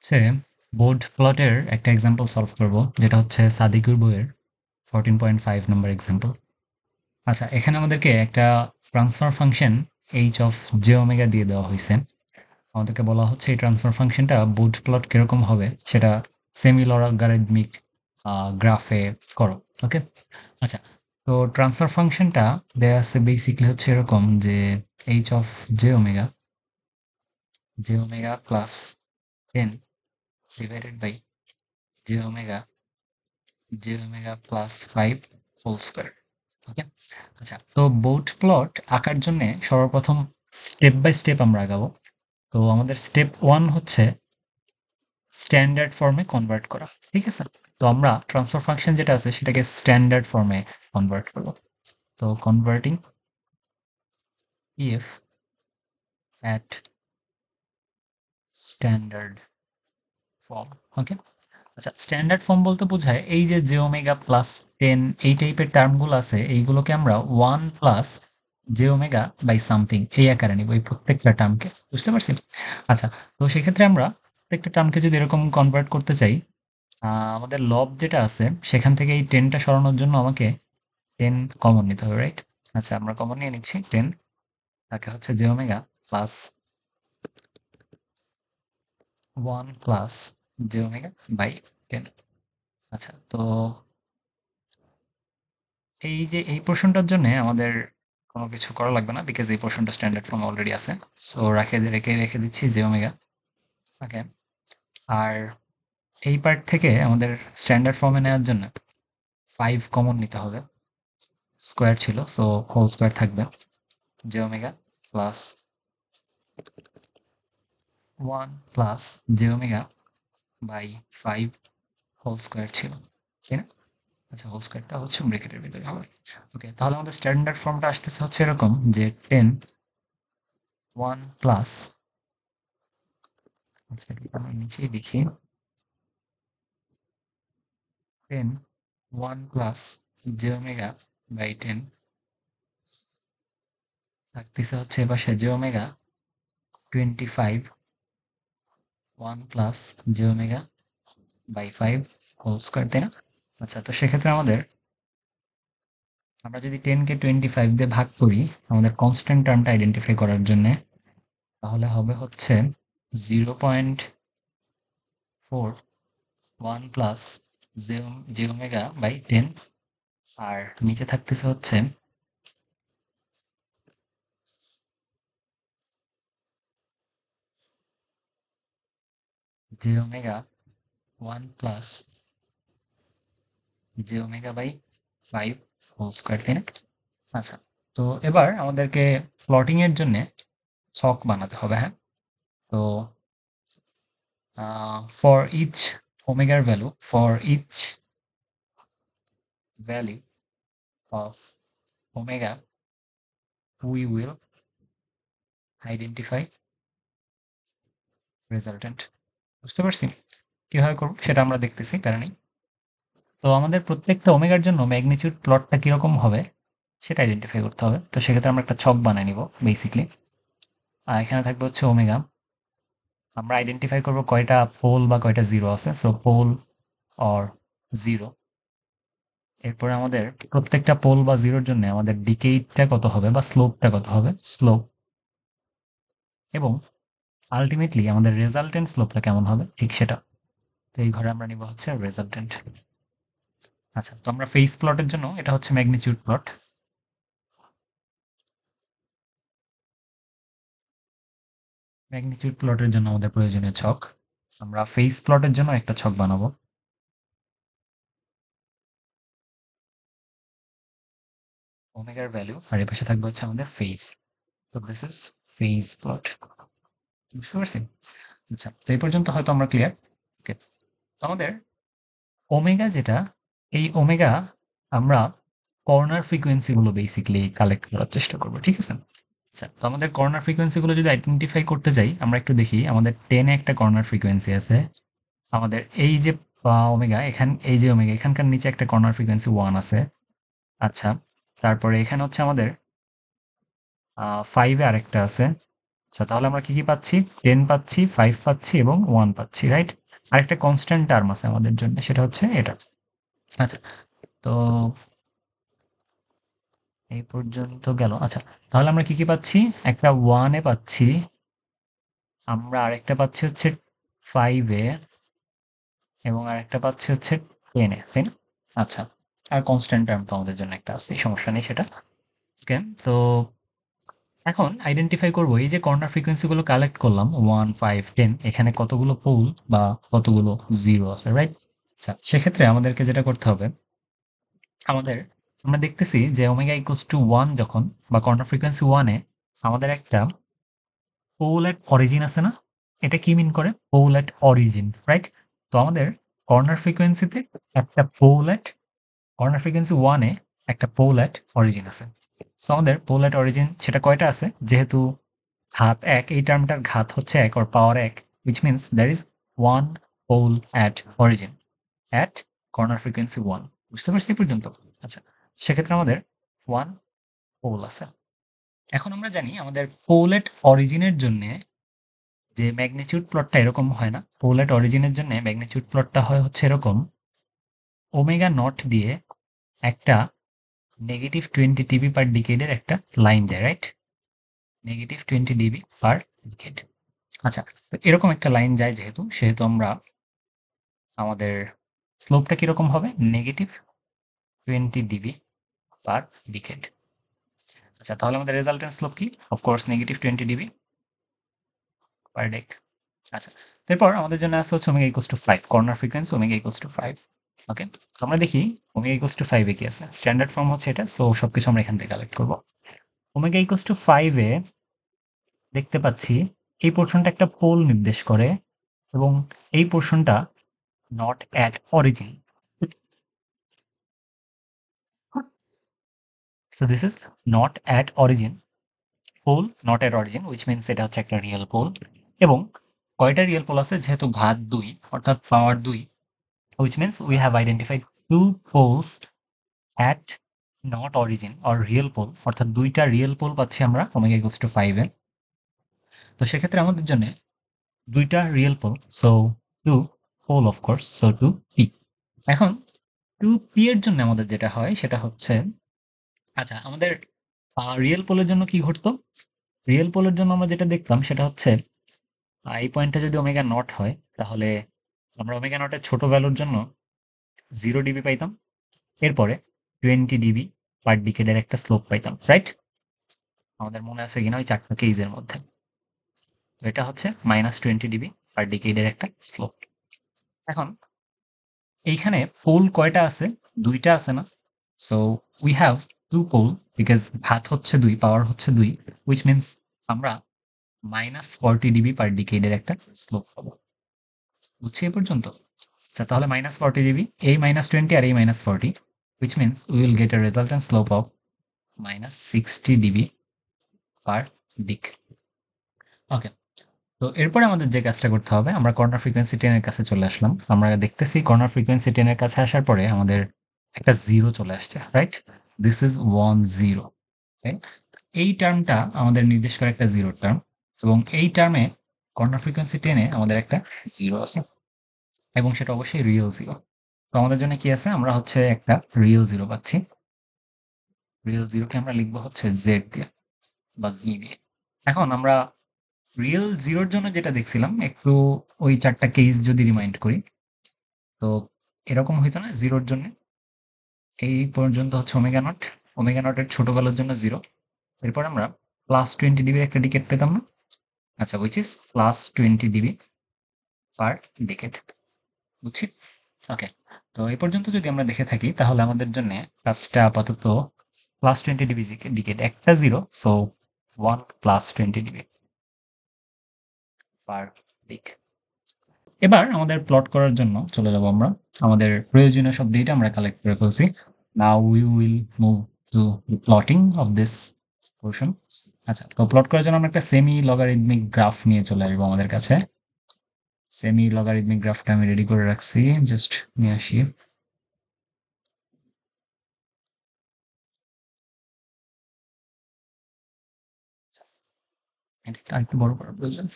হচ্ছে বোর্ড প্লটের একটা এক্সাম্পল সলভ করব, যেটা হচ্ছে সাদিকুর বইয়ের 14.5 নম্বর এক্সাম্পল। আচ্ছা, এখানে আমাদেরকে একটা transfer function H of J omega দিয়ে দেওয়া হয়েছে। আমাদেরকে বলা হচ্ছে এই ট্রান্সফার ফাংশনটা বোর্ড প্লট কিরকম হবে সেটা সেমি লগারিদমিক গ্রাফে করো। ওকে, আচ্ছা, তো ট্রান্সফার ফাংশনটা দেওয়া আছে বেসিকলি হচ্ছে এরকম যে H of J omega plus 10 divided by J omega plus 5 whole square. Okay, আচ্ছা, তো বোট প্লট আঁকার জন্য সর্বপ্রথম স্টেপ বাই স্টেপ আমরা আগাবো। তো আমাদের স্টেপ 1 হচ্ছে স্ট্যান্ডার্ড ফর্মে কনভার্ট করা। ঠিক আছে, তো আমরা ট্রান্সফার ফাংশন যেটা আছে সেটাকে স্ট্যান্ডার্ড ফর্মে কনভার্ট করব। তো converting if at standard form. Okay, আচ্ছা, স্ট্যান্ডার্ড ফর্ম বলতে বোঝায় এই যে জে ওমেগা প্লাস 10 এই টাইপের টার্মগুলো আছে, এইগুলোকে আমরা 1 plus j omega by something এই আকারে নিব, এই প্রত্যেকটা টার্মকে। বুঝতে পারছি? আচ্ছা, তো সেক্ষেত্রে আমরা প্রত্যেকটা টার্মকে যদি এরকম কনভার্ট করতে চাই, আমাদের লব যেটা আছে সেখান থেকে এই 10টা সরানোর জন্য আমাকে 10 কমন নিতে হবে, রাইট? আচ্ছা, আমরা কমন নিয়ে নিচ্ছি 10, তাকে হচ্ছে j omega plus 1 plus j omega by 10। আচ্ছা, তো এই যে এই পোর্শনটার জন্য আমাদের কোনো কিছু করা লাগবে না, বিকজ এই পোর্শনটা স্ট্যান্ডার্ড ফর্ম অলরেডি আছে। সো রেখে দিচ্ছি জে ওমেগা। ওকে, আর এই পার্ট থেকে আমাদের স্ট্যান্ডার্ড ফর্মে নেওয়ার জন্য 5 কমন নিতে হবে। স্কোয়ার ছিল, সো হোল স্কোয়ার থাকবে। J omega plus 1 plus j omega by 5 whole square ছিল, তাই না? আচ্ছা, হোল স্কোয়ারটা হচ্ছে ব্রেকেটের ভিতরে হবে। ওকে, তাহলে আমাদের স্ট্যান্ডার্ড ফর্মটা আসতেছে হচ্ছে এরকম যে 10 1 প্লাস, আচ্ছা এটা আমি নিচেই দেখি, 10 1 প্লাস জে ওমেগা বাই 10 থাকতেছে হচ্ছে এপাশে j omega 25 1 plus j omega by 5 whole square, তাই না? আচ্ছা, তো সেক্ষেত্রে আমরা যদি 10কে 25 দিয়ে ভাগ করি আমাদের কনস্ট্যান্ট টার্মটা আইডেন্টিফাই করার জন্য, তাহলে হবে হচ্ছে 0.4 1 প্লাস জে ওমেগা বাই 10, আর নিচে থাকতেছে হচ্ছে j omega 1 plus j omega by 5 whole square, তাই না? আচ্ছা, তো এবার আমাদেরকে প্লটিং এর জন্য ছক বানাতে হবে। হ্যাঁ, তো ফর ইচ ওমেগার value, for each value of omega we will identify resultant. বুঝতে পারছি? কিভাবে করবো সেটা আমরা দেখতেছি, কারণ তো আমাদের প্রত্যেকটা ওমেগার জন্য ম্যাগনিটিউড প্লটটা কিরকম হবে সেটা আইডেন্টিফাই করতে হবে। তো সেক্ষেত্রে আমরা একটা ছক বানিয়ে নিব বেসিকলি। আর এখানে থাকবে হচ্ছে ওমেগা, আমরা আইডেন্টিফাই করব কয়টা পোল বা কয়টা জিরো আছে, সো পোল অর জিরো। এরপরে আমাদের প্রত্যেকটা পোল বা জিরোর জন্য আমাদের ডিকেইডটা কত হবে বা স্লোপটা কত হবে, স্লোপ, এবং আলটিমেটলি আমাদের রেজাল্টেন্ট স্লোপটা কেমন হবে ঠিক সেটা। তো এই ঘরে আমরা নিব হচ্ছে রেজাল্টেন্ট। আচ্ছা, তো আমরা ফেস প্লটের জন্য এটা হচ্ছে ম্যাগনিটিউড প্লট। ম্যাগনিটিউড প্লটের জন্য আমাদের প্রয়োজনীয় ছক, আমরা ফেস প্লটের জন্য একটা ছক বানাবো। ওমেগার ভ্যালু আর এর পাশে থাকবে হচ্ছে আমাদের ফেজ। তো দিস ইজ ফেজ প্লট। বুঝতে পারছি? আচ্ছা, তো এই পর্যন্ত হয়তো আমরা ক্লিয়ার। ওকে, আমাদের ওমেগা যেটা, এই ওমেগা আমরা কর্নার ফ্রিকোয়েন্সি গুলো বেসিক্যালি কালেক্ট করার চেষ্টা করবো। ঠিক আছে, আচ্ছা, তো আমাদের কর্নার ফ্রিকোয়েন্সি গুলো যদি আইডেন্টিফাই করতে যাই, আমরা একটু দেখি আমাদের 10-এ একটা কর্নার ফ্রিকোয়েন্সি আছে। আমাদের এই যে ওমেগা, এই যে ওমেগা এখানকার নিচে একটা কর্নার ফ্রিকোয়েন্সি 1 আছে। আচ্ছা, তারপরে এখানে হচ্ছে আমাদের 5-এ আরেকটা আছে, আচ্ছা, তাহলে আমরা কি পাচ্ছি? 10 পাচ্ছি, 5 পাচ্ছি এবং 1 পাচ্ছি, রাইট? আরেকটা কনস্ট্যান্ট টার্ম আছে আমাদের জন্য, সেটা হচ্ছে এটা। আচ্ছা, তো এই পর্যন্ত গেল। আচ্ছা, তাহলে আমরা কি পাচ্ছি? একটা 1 এ পাচ্ছি, আমরা আরেকটা পাচ্ছি হচ্ছে 5 এ, এবং আরেকটা পাচ্ছি হচ্ছে 10 এ, তাই না? আচ্ছা, আর কনস্ট্যান্ট টার্ম তো আমাদের জন্য একটা আছে, সমস্যা নেই সেটা। ওকে, তো এখন আইডেন্টিফাই করব এই যে কর্নার ফ্রিকোয়েন্সি গুলো কালেক্ট করলাম 1, 5, 10, এখানে কতগুলো পোল বা কতগুলো জিরো আছে, রাইট? আচ্ছা, সেক্ষেত্রে আমাদেরকে যেটা করতে হবে, আমাদের আমরা দেখতেছি যে ওমেগা ইকুয়ালস টু 1 যখন, বা কর্নার ফ্রিকোয়েন্সি 1 এ আমাদের একটা পোল এট অরিজিন আছে না? এটা কি মিন করে? পোল এট অরিজিন, রাইট? তো আমাদের কর্নার ফ্রিকোয়েন্সিতে একটা পোল এট, কর্নার ফ্রিকোয়েন্সি 1 এ একটা পোল এট অরিজিন আছে। সো আমাদের পোল এট অরিজিন সেটা কয়টা আছে? যেহেতু ঘাত ১, এই টার্মটার ঘাত হচ্ছে ১ or power ১, which means there is one pole at origin at corner frequency 1. বুঝতে পারছি এই পর্যন্ত? আচ্ছা, সেক্ষেত্রে আমাদের 1 পোল আছে। এখন আমরা জানি আমাদের পোল এট অরিজিনের জন্যে যে ম্যাগনিটিউড প্লটটা এরকম হয় না? পোল এট অরিজিনের জন্যে ম্যাগনিটিউড প্লটটা হয় হচ্ছে এরকম, ওমেগা নট দিয়ে একটা নেগেটিভ 20 ডিবি পার ডিকেডের একটা লাইন যায়, রাইট? নেগেটিভ 20 ডিবি পার ডিকেড। আচ্ছা, তো এরকম একটা লাইন যায় যেহেতু, সেহেতু আমরা আমাদের স্লোপটা কিরকম হবে? নেগেটিভ 20 ডিবি পার ডিকেড। আচ্ছা, তাহলে আমাদের রেজাল্টেন্ট স্লোপ কি? অফকোর্স নেগেটিভ 20 ডিবি পার ডেক। আচ্ছা, তারপর আমাদের জন্য আছে হচ্ছে omega equals to 5, corner frequency omega equals to 5। ওকে, তো আমরা দেখি ওমেগা ইকুয়ালস টু 5 এ কি আছে। স্ট্যান্ডার্ড ফর্ম হচ্ছে এটা, সো সবকিছু আমরা এখান থেকে কালেক্ট করব। ওমেগা ইকুয়ালস টু 5 এ দেখতে পাচ্ছি এই পোর্শনটা একটা পোল নির্দেশ করে, এবং এই পোর্শনটা not at origin. So this is not at origin, pole not at origin, which means এটা হচ্ছে একটা রিয়েল পোল। এবং কয়টা রিয়েল পোল আছে? যেহেতু ঘাত 2 অর্থাৎ পাওয়ার 2, which means we have identified two poles at not origin or real pole, অর্থাৎ দুইটা রিয়েল পোল পাচ্ছি আমরা ওমেগা ইকুয়ালস টু 5 এ। তো সেক্ষেত্রে আমাদের জন্য দুইটা real pole, so 2 pole of course, so 2p। এখন 2p এর জন্য আমাদের যেটা হয় সেটা হচ্ছে, আচ্ছা, আমাদের রিয়েল পোলের জন্য কি ঘটতো? রিয়েল পোলের জন্য আমরা যেটা দেখতাম সেটা হচ্ছে, এই পয়েন্টটা যদি ওমেগা নট হয়, তাহলে আমরা ওমেগা নটের ছোট ভ্যালুর জন্য 0 ডিবি পাইতাম। এরপরে 20 ডিবি পার ডিকেডের একটা স্লোপ পাইতাম, রাইট? আমাদের মনে আছে কিনা ওই 4টা কেসের মধ্যে। তো এটা হচ্ছে -20 ডিবি পার ডিকেডের একটা স্লোপ। এখন এইখানে পোল কয়টা আছে? 2টা আছে না? So we have 2 pole, because ঘাত হচ্ছে 2, পাওয়ার হচ্ছে 2, which means আমরা -40 ডিবি পার ডিকেডের একটা স্লোপ পাবো। বুঝছি এ পর্যন্ত? আচ্ছা, তাহলে -40 ডিবি, এই -20 আর এই -40, which means we will get a resultant slope of -60 DB পার ডিক। ওকে, তো এরপরে আমাদের যে কাজটা করতে হবে, আমরা কর্নার ফ্রিকোয়েন্সি 10 এর কাছে চলে আসলাম। আমরা দেখতেছি কর্নার ফ্রিকোয়েন্সি 10 এর কাছে আসার পরে আমাদের একটা 0 চলে আসছে, রাইট? This is 1 0। এই টার্মটা আমাদের নির্দেশ করে একটা 0 টার্ম, এবং এই টার্মে কর্নার ফ্রিকোয়েন্সি 10 এ আমাদের একটা 0 আছে, এবং সেটা অবশ্যই রিয়েল 0। তো আমাদের জন্য কি আছে? আমরা হচ্ছে একটা রিয়েল 0 পাচ্ছি। রিয়েল 0 কে আমরা লিখবো হচ্ছে z দিয়ে বা z দিয়ে। এখন আমরা রিয়েল 0 এর জন্য যেটা দেখছিলাম, একটু ওই 4টা কেস যদি রিমাইন্ড করি, তো এরকম হইতো না? 0 এর জন্য এই পর্যন্ত হচ্ছে ওমেগা নট, ওমেগা নটের ছোট ভ্যালুর জন্য 0। এরপর আমরা +20 ডিবির একটা ডিকেট পেতাম না? আচ্ছা, which is +20 dB per decade. বুঝছি? ওকে, তো এই পর্যন্ত যদি আমরা দেখে থাকি, তাহলে আমাদের জন্য কাজটা আপাতত +20 ডিবি ডিকেট একটা 0, সো 1 +20 ডিবি পার ডিক। এবার আমাদের প্লট করার জন্য চলে যাব আমরা। আমাদের প্রয়োজনীয় সব ডেটা আমরা কালেক্ট করে ফেলছি। Now we will move to plotting of this portion. আচ্ছা, তো প্লট করার জন্য আমরা একটা সেমি লগারিদমিক গ্রাফ নিয়ে চলে আসবো আমাদের কাছে। সেমি লগারিদমিক গ্রাফটা আমি রেডি করে রাখছি, জাস্ট নিয়ে আসি। এটা আরেকটু বড় করার প্রয়োজন।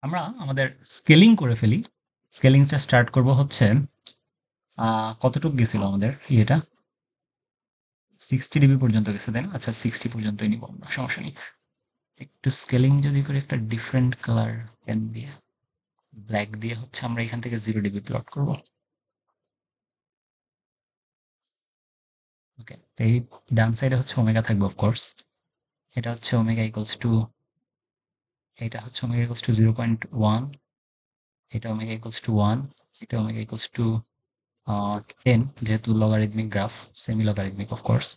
আমরা আমাদের স্কেলিং করে ফেলি। স্কেলিংটা স্টার্ট করব হচ্ছে কতটুকু গেছিল আমাদের ইয়েটা? 60 ডিবি পর্যন্ত গেছে, তাই না? আচ্ছা, 60 পর্যন্তই নিব আমরা, সমস্যা নেই। একটু স্কেলিং যদি করে একটা ডিফারেন্ট কালার পেন দিয়ে, ব্ল্যাক দিয়ে হচ্ছে আমরা এখান থেকে 0 ডিবি প্লট করব। ওকে, তো এই ডান সাইডে হচ্ছে ওমেগা থাকবে অফকোর্স। এটা হচ্ছে ওমেগা ইকুয়ালস টু, এটা হচ্ছে ওমেগা ইকুয়ালস টু 0.1, এটা ওমেগা ইকুয়ালস টু 1, এটা ওমেগা ইকুয়ালস টু 10, যেহেতু logarithmic graph, semi logarithmic of course.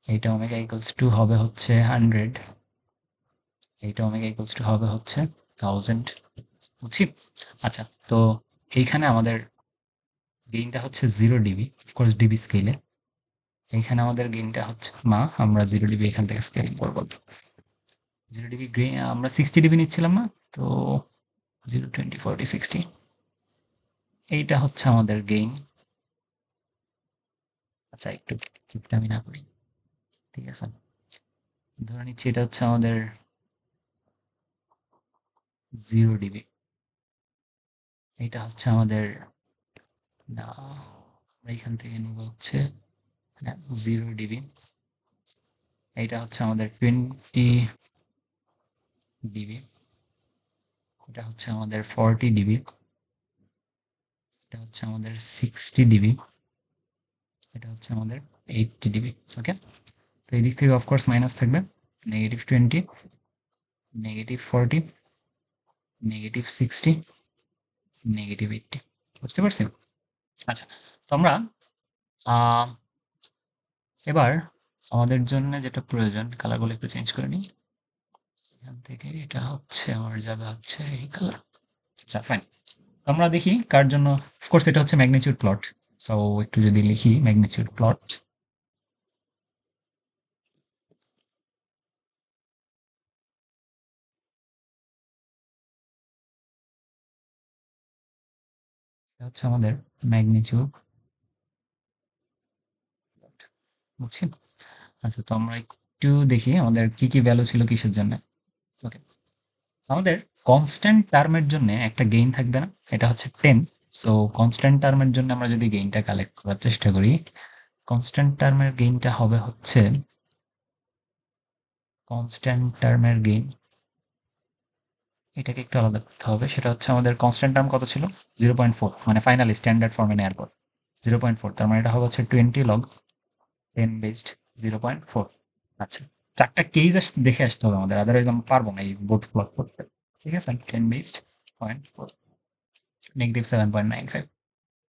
এইটা ওমেগা ইকুয়ালস টু হবে হচ্ছে 100, এইটা ওমেগা ইকুয়ালস টু হবে হচ্ছে 1000, বুঝছি? আচ্ছা, তো এইখানে আমাদের গেইনটা হচ্ছে 0 ডিবি, অফকোর্স ডিবি স্কেলে। এইখানে আমাদের গেইনটা হচ্ছে আমরা 0 ডিবি এখান থেকে স্কেলিং করবো। 0 ডিবি আমরা 60 ডিবি নিচ্ছিলাম না? তো 0, 20, 40, 60, এইটা হচ্ছে আমাদের গেইন। আচ্ছা, একটু কিপটা আমি না করি, ঠিক আছে? ধরে নিচ্ছি এটা হচ্ছে আমাদের 0 ডিবি, এটা হচ্ছে আমাদের না, আমরা এখান থেকে নিব হচ্ছে 0 ডিবি, এইটা হচ্ছে আমাদের 20 ডিবি, এটা হচ্ছে আমাদের 40 ডিবি, এটা হচ্ছে আমাদের 60 ডিবি, এটা হচ্ছে আমাদের 80 ডিবি। ওকে, তো এই দিক থেকে অফকোর্স মাইনাস থাকবে, -20, -40, -60, -80। বুঝতে পারছি? আচ্ছা, তো আমরা আহ, এবার আমাদের জন্য যেটা প্রয়োজন, কালারগুলো একটু চেঞ্জ করে নিই। এখান থেকে এটা হচ্ছে আমার যাবে হচ্ছে এই কালার। আচ্ছা, ফাইন। আমরা দেখি কার জন্য। অফকোর্স এটা হচ্ছে ম্যাগনিটিউড প্লট, সো একটু যদি লিখি ম্যাগনিটিউড প্লট। এটা হচ্ছে আমাদের ম্যাগনিটিউড প্লট, বুঝছি? আচ্ছা, তো আমরা একটু দেখি আমাদের কি কি ভ্যালু ছিল কিসের জন্য। ওকে, আমাদের কনস্ট্যান্ট টার্মের জন্য একটা গেইন থাকবে না? এটা হচ্ছে 10। সো কনস্ট্যান্ট টার্মের জন্য আমরা যদি গেইনটা কালেক্ট করার চেষ্টা করি, কনস্ট্যান্ট টার্মের গেইনটা হবে হচ্ছে, কনস্ট্যান্ট টার্মের গেইন এটাকে একটু আলাদা করতে হবে। সেটা হচ্ছে আমাদের কনস্ট্যান্ট টার্ম কত ছিল? 0.4, মানে ফাইনালি স্ট্যান্ডার্ড ফর্মে নেওয়ার পর 0.4, তার মানে এটা হবে হচ্ছে 20 লগ 10 বেসড 0.4। আচ্ছা, চারটা কেস দেখে আসতে হবে আমাদের, আদারওয়াইজ আমরা পারবো না এই বোর্ড প্লট করতে। ঠিক আছে, 10 বেসড 0.4, -7.95,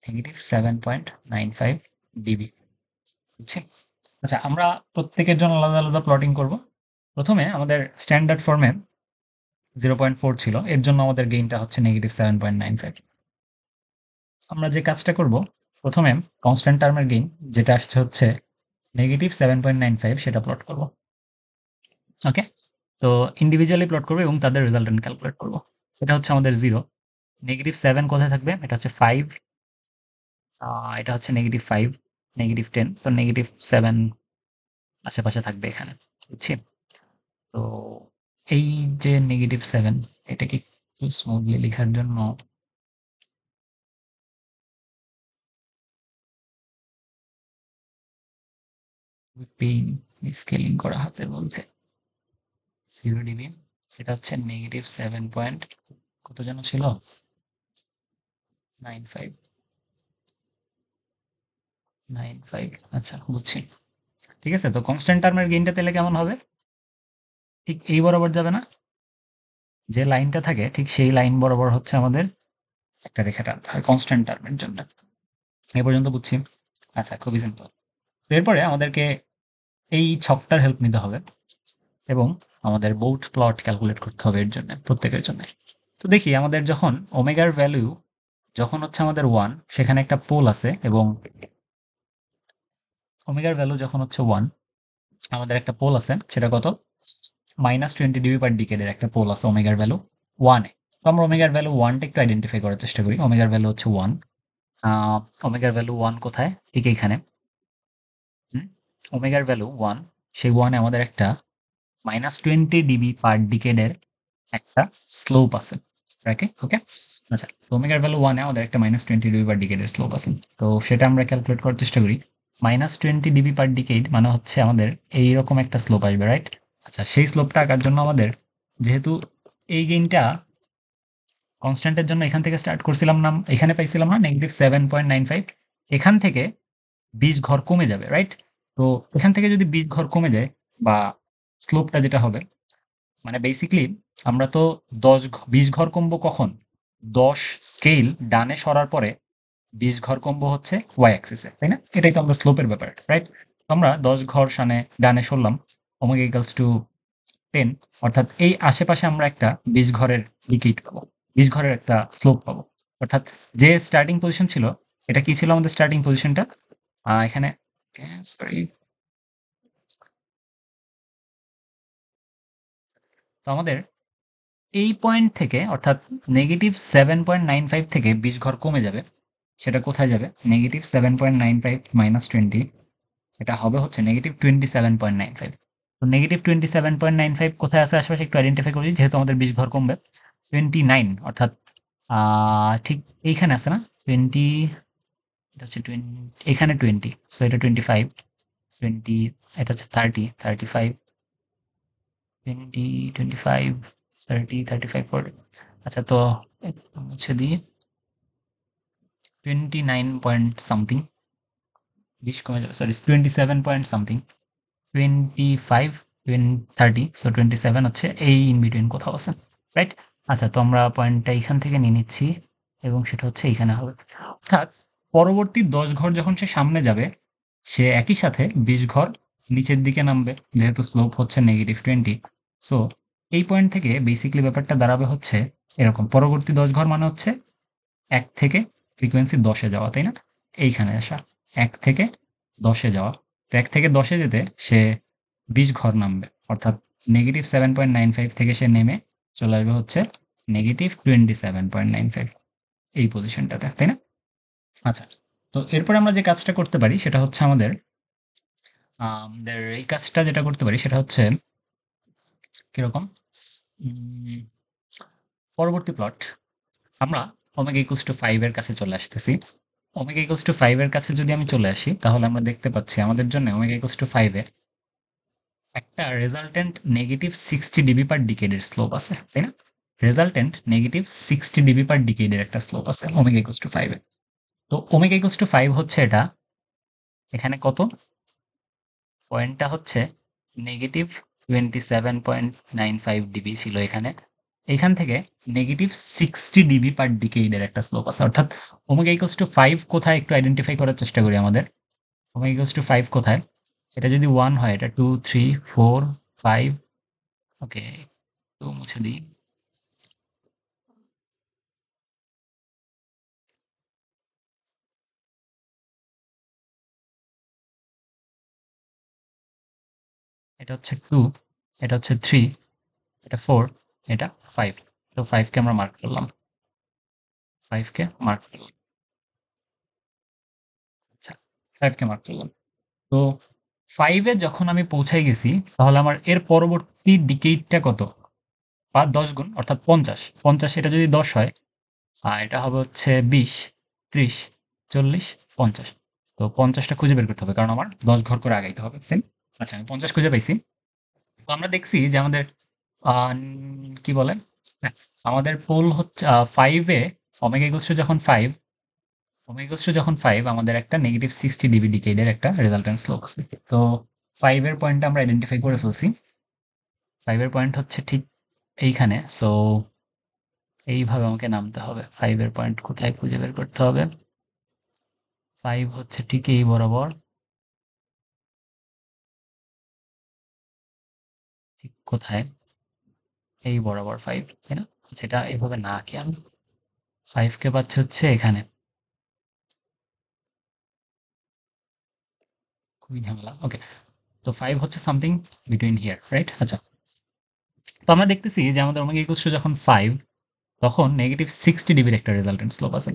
-7.95 ডিবি, বুঝছি? আচ্ছা, আমরা প্রত্যেকের জন্য আলাদা আলাদা প্লটিং করব। প্রথমে আমাদের স্ট্যান্ডার্ড ফর্মে 0.4 ছিল, এর জন্য আমাদের গেইনটা হচ্ছে -7.95। আমরা যে কাজটা করব, প্রথমে কনস্ট্যান্ট টার্মের গেইন যেটা আসছে হচ্ছে -7.95, সেটা প্লট করব। ওকে, তো ইন্ডিভিজুয়ালি প্লট করবো এবং তাদের রেজাল্টেন্ট ক্যালকুলেট করব। এটা হচ্ছে আমাদের 0, -7 কোথায় থাকবে? এটা হচ্ছে 5, এটা হচ্ছে -5, -10, তো -7 আশেপাশে থাকবে এখানে, বুঝছি? তো এই যে -7, এটাকে একটু স্মুথলি লেখার জন্য পেইন স্কেলিং করা হাতের মধ্যে। 0 ডিবি, এটা হচ্ছে -7 পয়েন্ট কত যেন ছিল, 95, 95। আচ্ছা, বুঝছি। ঠিক আছে, তো কনস্ট্যান্ট টার্মের গেইনটা তাহলে কেমন হবে? ঠিক এই বরাবর যাবে না? যে লাইনটা থাকে ঠিক সেই লাইন বরাবর হচ্ছে আমাদের একটা রেখা টানতে হয় কনস্ট্যান্ট টার্মের জন্য। এই পর্যন্ত বুঝছি? আচ্ছা, খুবই সিম্পল। তো এরপরে আমাদেরকে এই ছকটার হেল্প নিতে হবে এবং আমাদের বোট প্লট ক্যালকুলেট করতে হবে এর জন্য, প্রত্যেকের জন্য। তো দেখি আমাদের যখন ওমেগার ভ্যালু যখন হচ্ছে আমাদের 1, সেখানে একটা পোল আছে, এবং ওমেগার ভ্যালু যখন হচ্ছে 1, আমাদের একটা পোল আছে, সেটা কত? -20 ডিবি পার ডিকেডের একটা পোল আছে ওমেগার ভ্যালু 1-এ। তো আমরা ওমেগার ভ্যালু 1টা একটু আইডেন্টিফাই করার চেষ্টা করি। ওমেগার ভ্যালু হচ্ছে 1। ওমেগার ভ্যালু 1 কোথায়? ঠিক এইখানে। হুম? ওমেগার ভ্যালু 1, সেই 1 এ আমাদের একটা -20 ডিবি পার ডিকেডের একটা স্লোপ আছে। ওকে? আচ্ছা, তো ওমেগার ভ্যালু 1 এ আমাদের একটা -20 ডিবি পার ডিকেডের স্লোপ আছে। তো সেটা আমরা ক্যালকুলেট করার চেষ্টা করি। -20 ডিবি পার ডিকেড মানে হচ্ছে আমাদের এইরকম একটা স্লোপ আসবে, রাইট? আচ্ছা, সেই স্লোপটা আঁকার জন্য আমাদের যেহেতু এই গেইনটা কনস্ট্যান্টের জন্য এখান থেকে স্টার্ট করছিলাম না, এখানে পাইছিলাম না -7.95, এখান থেকে 20 ঘর কমে যাবে, রাইট? তো এখান থেকে যদি 20 ঘর কমে যায় বা স্লোপটা যেটা হবে, মানে বেসিক্যালি আমরা তো 20 ঘর কমবো কখন? 10 স্কেল ডানে সরার পরে 20 ঘর কমবো হচ্ছে ওয়াই অ্যাক্সিসে, তাই না? এটাই তো আমরা স্লোপের ব্যাপার, রাইট? আমরা 10 ঘর সামনে ডানে সরলাম, ওমেগা ইকুয়ালস টু 10, অর্থাৎ এই আশেপাশে আমরা একটা 20 ঘরের ডিকেড পাবো, 20 ঘরের একটা স্লোপ পাবো। অর্থাৎ যে স্টার্টিং পজিশন ছিল, এটা কি ছিল আমাদের স্টার্টিং পজিশনটা? এখানে সরি, তো আমাদের এই পয়েন্ট থেকে অর্থাৎ -7.95 থেকে 20 ঘর কমে যাবে। সেটা কোথায় যাবে? -7.95 -20, এটা হবে হচ্ছে -27.95। তো -27.95 কোথায় আছে আশেপাশে একটু আইডেন্টিফাই করি, যেহেতু আমাদের 20 ঘর কমবে। 29, অর্থাৎ ঠিক এইখানে আছে না? 20, এটা হচ্ছে 20, এখানে 20, সো এটা 25, 20, এটা হচ্ছে 30, 35, 20, 25, 30, 35, 40। আচ্ছা, তো মুছে দিই। 29 পয়েন্ট সামথিং, 20 কমে যাবে, সরি 27 পয়েন্ট সামথিং, 25, 30, সো 27 হচ্ছে এই ইন বিটুইন কোথাও আছে, রাইট? আচ্ছা, তো আমরা পয়েন্টটা এখান থেকে নিয়ে নিচ্ছি এবং সেটা হচ্ছে এইখানে হবে। অর্থাৎ পরবর্তী 10 ঘর যখন সে সামনে যাবে, সে একই সাথে 20 ঘর নিচের দিকে নামবে, যেহেতু স্লোপ হচ্ছে -20। সো এই পয়েন্ট থেকে বেসিক্যালি ব্যাপারটা দাঁড়াবে হচ্ছে এরকম, পরবর্তী 10 ঘর মানে হচ্ছে 1 থেকে ফ্রিকোয়েন্সি 10 এ যাওয়া, তাই না? এইখানে আসা, 1 থেকে 10 এ যাওয়া। তো 1 থেকে 10 এ যেতে সে 20 ঘর নামবে। অর্থাৎ -7.95 থেকে সে নেমে চলে আসবে হচ্ছে -27.95, এই পজিশনটাতে, তাই না? আচ্ছা, তো এরপরে আমরা যে কাজটা করতে পারি সেটা হচ্ছে আমাদের এই কাজটা যেটা করতে পারি সেটা হচ্ছে কিরকম? উম পরবর্তী প্লট, আমরা ওমেগা ইকুয়ালস টু 5 এর কাছে চলে আসতেছি। ওমেগা ইকুয়ালস টু 5 এর কাছে যদি আমি চলে আসি, তাহলে আমরা দেখতে পাচ্ছি আমাদের জন্য ওমেগা ইকুয়ালস টু 5 এ একটা রেজাল্টেন্ট -60 ডিবি পার ডিকেডের স্লোপ আছে, তাই না? রেজাল্টেন্ট -60 ডিবি পার ডিকেডের একটা স্লোপ আছে ওমেগা ইকুয়ালস টু 5 এ। তো ওমেগা ইকুয়ালস টু 5 হচ্ছে এটা, এখানে কত? পয়েন্টটা হচ্ছে -27.95 ডিবি ছিল এখানে। এইখান থেকে -60 ডিবি পার ডিকেডের একটা স্লোপ আছে। অর্থাৎ ওমেগা ইকুয়ালস টু 5 কোথায় একটু আইডেন্টিফাই করার চেষ্টা করি আমাদের। ওমেগা ইকুয়ালস টু 5 কোথায়? এটা যদি 1 হয়, এটা 2, 3, 4, 5, ওকে, একটু মুছে দিই। এটা হচ্ছে 2, এটা হচ্ছে 3, এটা 4, এটা 5। তো 5 কে আমরা মার্ক করলাম। 5 কে মার্ক করলাম। আচ্ছা, 5 কে মার্ক করলাম। তো 5 এ যখন আমি পৌঁছায় গেছি, তাহলে আমার এর পরবর্তী ডিকেডটা কত? 10 গুণ, অর্থাৎ 50। 50, এটা যদি 10 হয়, এটা হবে হচ্ছে 20, 30, 40, 50। তো 50 টা খুঁজে বের করতে হবে, কারণ আমার 10 ঘর করে আগাইতে হবে, তাই না? আচ্ছা, আমি 50 খুঁজে পাইছি। তো আমরা দেখছি যে আমাদের কি বলে? হ্যাঁ, আমাদের পোল হচ্ছে 5 এ ওমেগা ইকুয়ালস টু যখন 5, ওমেগা ইকুয়ালস টু যখন 5, আমাদের একটা -60 ডিবি ডিকেডের একটা রেজাল্টেন্ট স্লোপ আছে। তো 5 এর পয়েন্টটা আমরা আইডেন্টিফাই করে ফেলছি। 5 এর পয়েন্ট হচ্ছে ঠিক এইখানে। সো এইভাবে আমাকে নামতে হবে। 5 এর পয়েন্ট কোথায় খুঁজে বের করতে হবে? 5 হচ্ছে ঠিক এই বরাবর, ঠিক কোথায়? এই বরাবর 5, তাই না? যেটা এভাবে না আঁকি আমি, 5 কে পাচ্ছি হচ্ছে এখানে। খুবই ঝামেলা। ওকে, তো 5 হচ্ছে সামথিং বিটুইন হিয়ার, রাইট? আচ্ছা, তো আমরা দেখতেছি যে আমাদের ওমেগা ইকুয়ালস টু যখন 5, তো তখন -60 ডিবির একটা রেজাল্টেন্ট স্লোপ আছে।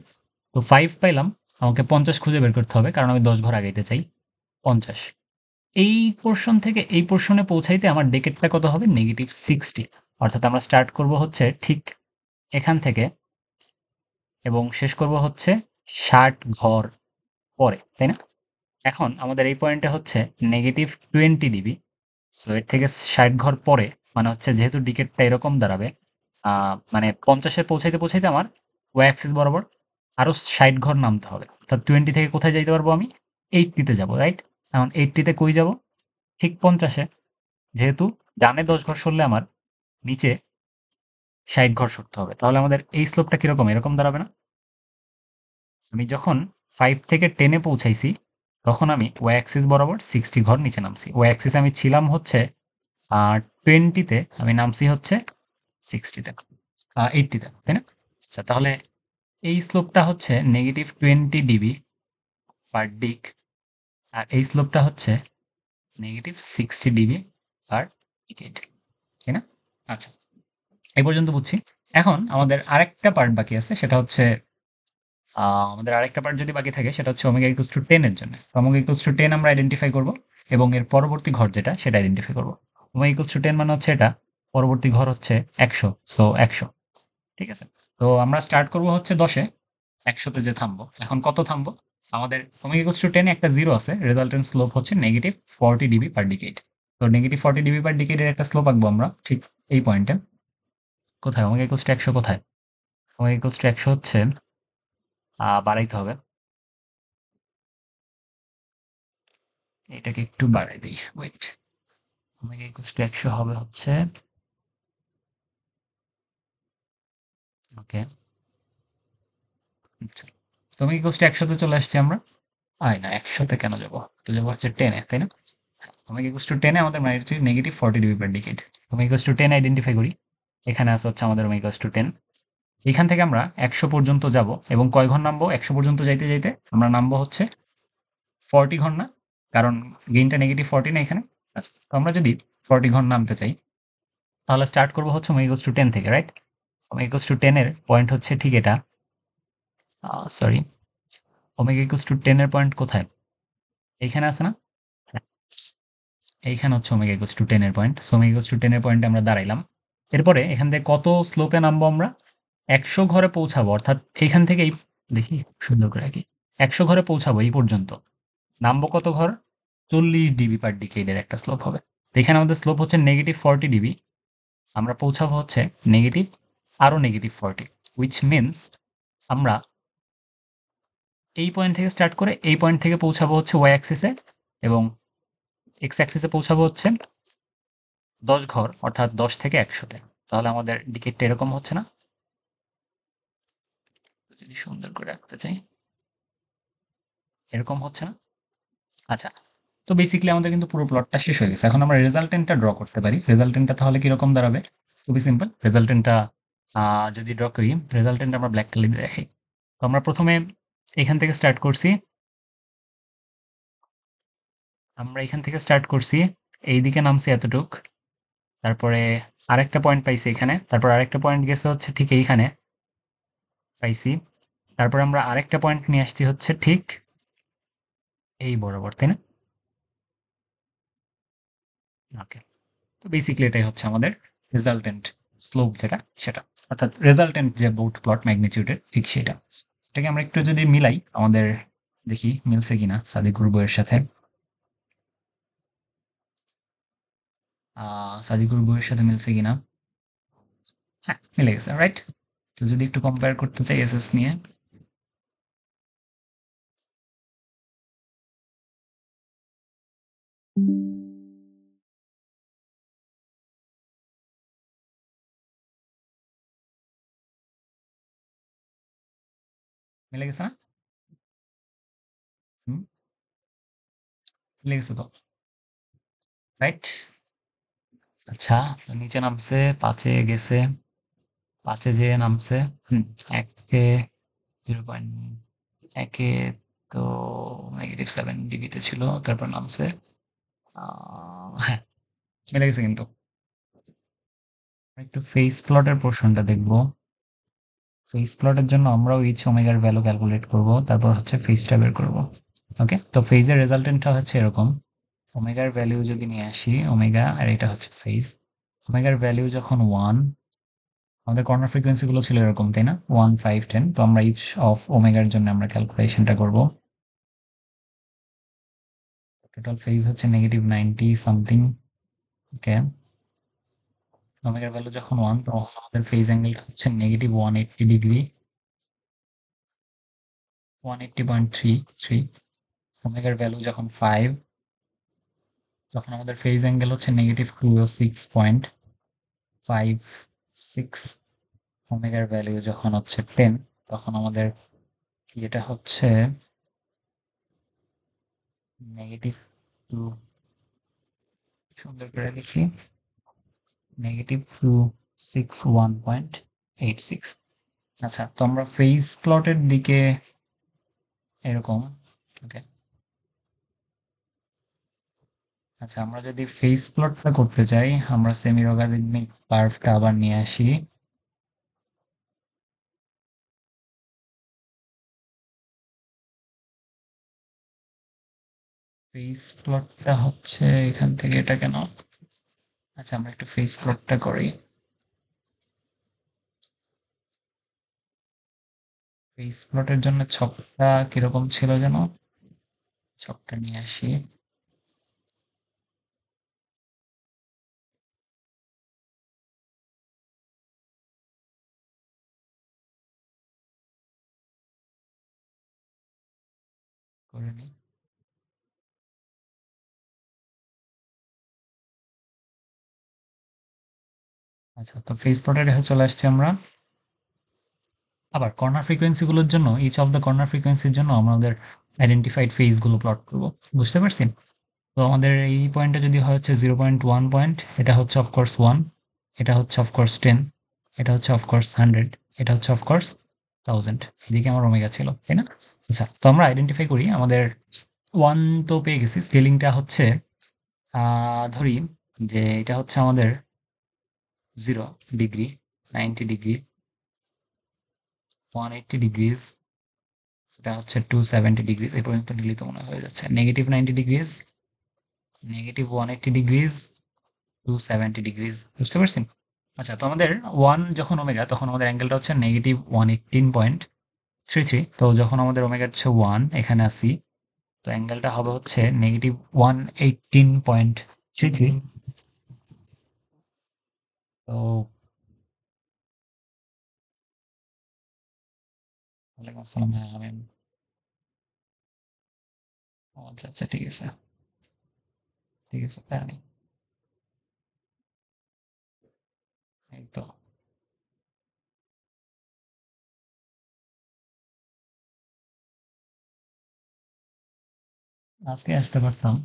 তো 5 পাইলাম, আমাকে 50 খুঁজে বের করতে হবে কারণ আমি 10 ঘর আগাইতে চাই। 50 এই পোরশন থেকে এই পোরশনে পৌঁছাইতে আমার ডেকেটটা কত হবে? -60। অর্থাৎ আমরা স্টার্ট করব হচ্ছে ঠিক এখান থেকে এবং শেষ করব হচ্ছে 60 ঘর পরে, তাই না? এখন আমাদের এই পয়েন্টে হচ্ছে -20 ডিবি। সো এর থেকে 60 ঘর পরে, মানে হচ্ছে যেহেতু ডিকেটটা এরকম দাঁড়াবে, মানে 50-এ পৌঁছাইতে পৌঁছাইতে আমার ওয়াই অ্যাক্সিস বরাবর আরো 60 ঘর নামতে হবে। অর্থাৎ 20 থেকে কোথায় যাইতে পারবো আমি? 80 তে যাবো, রাইট? এখন 80 তে কই যাব? ঠিক 50-এ। যেহেতু ডানে 10 ঘর সরলে আমার নিচে 60 ঘর সরতে হবে। তাহলে আমাদের এই স্লোপটা কিরকম? এরকম দাঁড়াবে না? আমি যখন 5 থেকে 10 এ পৌঁছাইছি, তখন আমি ওয়াই অ্যাক্সিস বরাবর 60 ঘর নিচে নামছি। ওয়াই অ্যাক্সিস আমি ছিলাম হচ্ছে 20 তে, আমি নামছি হচ্ছে 60 তে, 80 তে, তাই না? আচ্ছা, তাহলে এই স্লোপটা হচ্ছে -20 ডিবি পার ডিক, আর এই স্লোপটা হচ্ছে -60 ডিবি পার ডিকেড, তাই না? আচ্ছা, এই পর্যন্ত বুঝছি। এখন আমাদের আরেকটা পার্ট বাকি আছে, সেটা হচ্ছে আমাদের আরেকটা পার্ট যদি বাকি থাকে সেটা হচ্ছে ওমেগা ইকুয়ালস টু 10 এর জন্য। ওমেগা ইকুয়ালস টু 10 আমরা আইডেন্টিফাই করব এবং এর পরবর্তী ঘর যেটা সেটা আইডেন্টিফাই করব। ওমেগা ইকুয়ালস টু 10 মানে হচ্ছে এটা, পরবর্তী ঘর হচ্ছে 100, সো 100। ঠিক আছে? তো আমরা স্টার্ট করব হচ্ছে 10 এ, 100 তে যে থামবো। এখন কত থামবো? আমাদের ওমেগা ইকুয়ালস টু 10 এ একটা 0 আছে, রেজাল্টেন্ট স্লোপ হচ্ছে -40 ডিবি পার ডিকেড। তো -40 ডিবি পার ডিকেড এর একটা স্লোপ আঁকবো আমরা ঠিক এই পয়েন্টে। কোথায় ওমেগা ইকুয়ালস টু 100 কোথায়? ওমেগা ইকুয়ালস টু 100 হচ্ছে বাড়াইতে হবে। এটাকে একটু বাড়াই দিই, ওয়েট। ওমেগা ইকুয়ালস টু 100 হবে হচ্ছে, ওকে, আচ্ছা। তো ওমেগা ইকুয়ালস টু 100 তে চলে আসছি আমরা। না, 100 তে কেন যাবো? তো যাবো হচ্ছে 10 এ, তাই না? ওমেগা ইকুয়ালস টু 10 এ আমাদের মানে হচ্ছে -40 DB per decade. Omega equals to 10 identify করি। এখানে আছে হচ্ছে আমাদের ওমেগা ইকুয়ালস টু 10। এখান থেকে আমরা 100 পর্যন্ত যাব এবং কয় ঘর নামবো? 100 পর্যন্ত যাইতে যাইতে আমরা নামবো হচ্ছে 40 ঘর না? কারণ গেইনটা -40 না এখানে? আচ্ছা, তো আমরা যদি 40 ঘর নামতে চাই, তাহলে স্টার্ট করবো হচ্ছে ওমেগা ইকুয়ালস টু 10 থেকে, রাইট? ওমেগা ইকুয়ালস টু 10 এর পয়েন্ট হচ্ছে ঠিক এটা। সরি, ওমেগা ইকুয়ালস টু 10 এর পয়েন্ট কোথায়? এইখানে আছে না? হ্যাঁ, এইখানে হচ্ছে ওমেগা ইকুয়ালস টু 10 এর point. So omega equals to 10 এর পয়েন্টে আমরা দাঁড়াইলাম। এরপরে এখান থেকে কত স্লোপে নামবো আমরা? 100 ঘরে পৌঁছাবো। অর্থাৎ এইখান থেকে এই, দেখি সুন্দর করে আঁকি। 100 ঘরে পৌঁছাবো এই পর্যন্ত। নামবো কত ঘর? 40 ডিবি পার ডিকেডের একটা স্লোপ হবে। তো এখানে আমাদের স্লোপ হচ্ছে -40 ডিবি। আমরা পৌঁছাবো হচ্ছে নেগেটিভ, আরো -40, হুইচ মিনস আমরা এই পয়েন্ট থেকে স্টার্ট করে এই পয়েন্ট থেকে পৌঁছাবো হচ্ছে ওয়াই অ্যাক্সিসে এবং এক্স অ্যাক্সিসে পৌঁছাবো হচ্ছে 10 ঘর, অর্থাৎ 10 থেকে 100 তে। তাহলে আমাদের ডিকেটটা এরকম হচ্ছে না? যদি সুন্দর করে রাখতে চাই, এরকম হচ্ছে না? আচ্ছা, তো বেসিক্যালি আমাদের কিন্তু পুরো প্লটটা শেষ হয়ে গেছে। এখন আমরা রেজাল্টেন্টটা ড্র করতে পারি। রেজাল্টেন্টটা তাহলে কিরকম দাঁড়াবে? খুবই সিম্পল। রেজাল্টেন্টটা যদি ড্র করি, রেজাল্টেন্ট আমরা ব্ল্যাক কালি দিয়ে দেখাই। তো আমরা প্রথমে এখান থেকে স্টার্ট করছি। আমরা এখান থেকে স্টার্ট করছি, এইদিকে নামছি এতটুক। তারপরে আরেকটা পয়েন্ট পাইছি এখানে। তারপর আরেকটা পয়েন্ট গেছে হচ্ছে ঠিক এইখানে পাইছি। তারপর আমরা আরেকটা পয়েন্ট নিয়ে আসছি হচ্ছে ঠিক এই বরাবর, তাই না? ওকে। তো বেসিক্যালি এটাই হচ্ছে আমাদের রেজাল্টেন্ট স্লোপ যেটা সেটা। অর্থাৎ রেজাল্টেন্ট যে বোট প্লট ম্যাগনিটিউডের ঠিক সেটা। এটাকে আমরা একটু যদি মিলাই আমাদের, দেখি মিলছে কিনা সাদিক বইয়ের সাথে। সাদিক বইয়ের সাথে মিলছে কিনা? হ্যাঁ, মিলে গেছে, রাইট? তো যদি একটু কম্পেয়ার করতে চাই এসএস নিয়ে, মিলে গেছে না? হুম, মিলে গেছে তো, রাইট? আচ্ছা, তো নিচে নামছে 5-এ গেছে, 5-এ যেয়ে নামছে, হুম, 1-এ 0.1-এ তো -7 ডিবিতে ছিল, তারপর নামছে। হ্যাঁ, মিলে গেছে কিন্তু। একটু ফেস প্লটের পোর্শনটা দেখবো। ফেজ প্লটের জন্য আমরাও ইচ ওমেগার ভ্যালু ক্যালকুলেট করব, তারপর হচ্ছে ফেজটা বের করব। ওকে, তো ফেজের রেজাল্টেন্টটা হচ্ছে এরকম। ওমেগার ভ্যালু যদি নিয়ে আসি, ওমেগা আর এটা হচ্ছে ফেজ। ওমেগার ভ্যালু যখন 1, আমাদের কর্নার ফ্রিকোয়েন্সি গুলো ছিল এরকম, তাই না? 1, 5, 10। তো আমরা ইচ অফ ওমেগার জন্য আমরা ক্যালকুলেশনটা করব। টোটাল ফেজ হচ্ছে -90 সামথিং। ওকে, ওমেগার ভ্যালু যখন 1, তো আমাদের ফেজ অ্যাঙ্গেলটা হচ্ছে -180 ডিগ্রি, 180.33। ওমেগার ভ্যালু যখন 5, তখন আমাদের ফেজ অ্যাঙ্গেল হচ্ছে -206.56। ওমেগার ভ্যালু যখন হচ্ছে 10, তখন আমাদের এটা হচ্ছে -2, সুন্দর করে লিখি, -261.86। আচ্ছা, তো আমরা ফেজ প্লটের দিকে এরকম। ওকে, আচ্ছা, আমরা যদি ফেজ প্লটটা করতে চাই, আমরা সেমি লগারিদমিক কার্ভটা আবার নিয়ে আসি। ফেজ প্লটটা হচ্ছে এখান থেকে, এটা কেন? আচ্ছা, আমরা একটু ফেজ প্লটটা করি। ফেজ প্লটের জন্য ছকটা কিরকম ছিল যেন? ছকটা নিয়ে আসি। করে নিই। আচ্ছা, তো ফেজ প্লটের কাছে চলে আসছি আমরা। আবার কর্নার ফ্রিকোয়েন্সি গুলোর জন্য, ইচ অফ দ্য কর্নার ফ্রিকোয়েন্সির জন্য আমাদের আইডেন্টিফাইড ফেজ গুলো প্লট করব। বুঝতে পারছেন? তো আমাদের এই পয়েন্টটা যদি হয় হচ্ছে 0.1 পয়েন্ট, এটা হচ্ছে অফকোর্স 1, এটা হচ্ছে অফকোর্স 10, এটা হচ্ছে অফকোর্স 100, এটা হচ্ছে অফকোর্স 1000। এদিকে আমার ওমেগা ছিল, তাই না? আচ্ছা, তো আমরা আইডেন্টিফাই করি। আমাদের 1 তো পেয়ে গেছি, স্কেলিংটা হচ্ছে ধরি যে এটা হচ্ছে আমাদের 0 ডিগ্রি, 90 ডিগ্রি, 180 ডিগ্রিজ, এটা হচ্ছে 270 ডিগ্রিজ। এই পর্যন্ত নিলেই তো মনে হয় হয়ে যাচ্ছে। -90 ডিগ্রিজ, -180 ডিগ্রিজ, 270 ডিগ্রিজ। বুঝতে পারছেন? আচ্ছা, তো আমাদের 1 যখন ওমেগা, তখন আমাদের অ্যাঙ্গেলটা হচ্ছে -118.33। তো যখন আমাদের ওমেগা হচ্ছে 1, এখানে আসি, তো অ্যাঙ্গেলটা হবে হচ্ছে -118.33। তো ওয়ালাইকুম আসসালাম। হ্যাঁ, আমি, আচ্ছা আচ্ছা, ঠিক আছে, ঠিক আছে, তাই এই তো। আজকে আসতে পারতাম।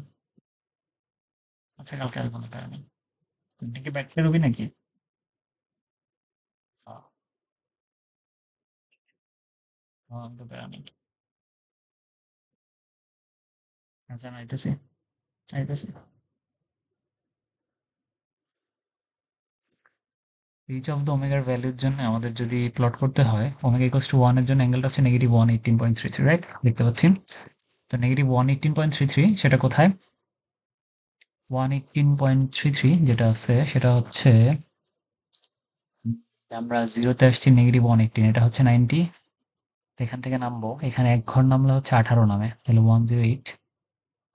আচ্ছা, কালকে আর কোনো কারণে। তুমি কি ব্যাট রবি নাকি? হ্যাঁ, হ্যাঁ, আমি তো প্যারা নেই। আচ্ছা, আমি আইতেছি, আইতেছি। ইচ অফ দ্য ওমেগার ভ্যালুর জন্য আমাদের যদি প্লট করতে হয়, ওমেগা ইকুয়ালস টু 1 এর জন্য অ্যাঙ্গেলটা হচ্ছে -118.33, রাইট? দেখতে পাচ্ছি। তো -118.33 সেটা কোথায়? 118.33 যেটা আছে সেটা হচ্ছে, উম, আমরা জিরোতে আসছি, -118, এটা হচ্ছে 90। তো এখান থেকে নামবো, এখানে এক ঘর নামলে হচ্ছে 18 নামে, তাহলে 108,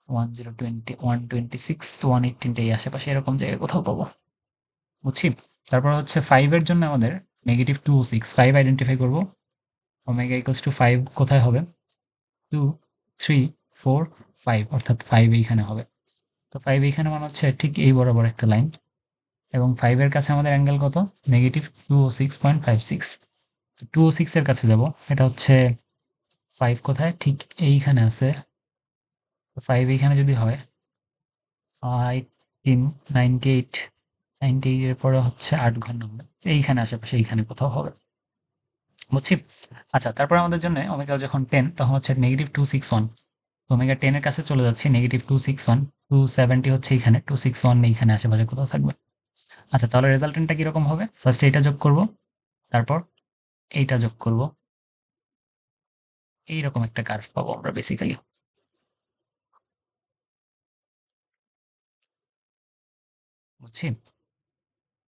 1020, 126, 118, এই আশেপাশে এরকম জায়গায় কোথাও পাবো। বুঝছি। তারপর হচ্ছে 5 এর জন্য আমাদের -206, 5 আইডেন্টিফাই করবো। ওমেগা ইকুয়ালস টু 5 কোথায় হবে? 2, 3, 4, 5, অর্থাৎ 5 এইখানে হবে। তো 5 এইখানে মানে হচ্ছে ঠিক এই বরাবর একটা লাইন, এবং 5 এর কাছে আমাদের অ্যাঙ্গেল কত? -206.56। 206 এর কাছে যাব, এটা হচ্ছে 5 কোথায়? ঠিক এইখানে আছে। তো 5 এইখানে যদি হয়, 18, 98, 98 এর পরে হচ্ছে 8 ঘর নামবে, এইখানে আশেপাশে এইখানে কোথাও হবে। বুঝছি। আচ্ছা, তারপর আমাদের জন্য ওমেগা যখন 10, তখন হচ্ছে -261। ওমেগা 10 এর কাছে চলে যাচ্ছি, -261, 270 হচ্ছে এইখানে, 261 এইখানে আশেপাশে কোথাও থাকবে। আচ্ছা, তাহলে রেজাল্টেন্টটা কিরকম হবে? ফার্স্টে এটা যোগ করব, তারপর এইটা যোগ করব। এইরকম একটা কার্ভ পাবো আমরা বেসিক্যালি। বুঝছি?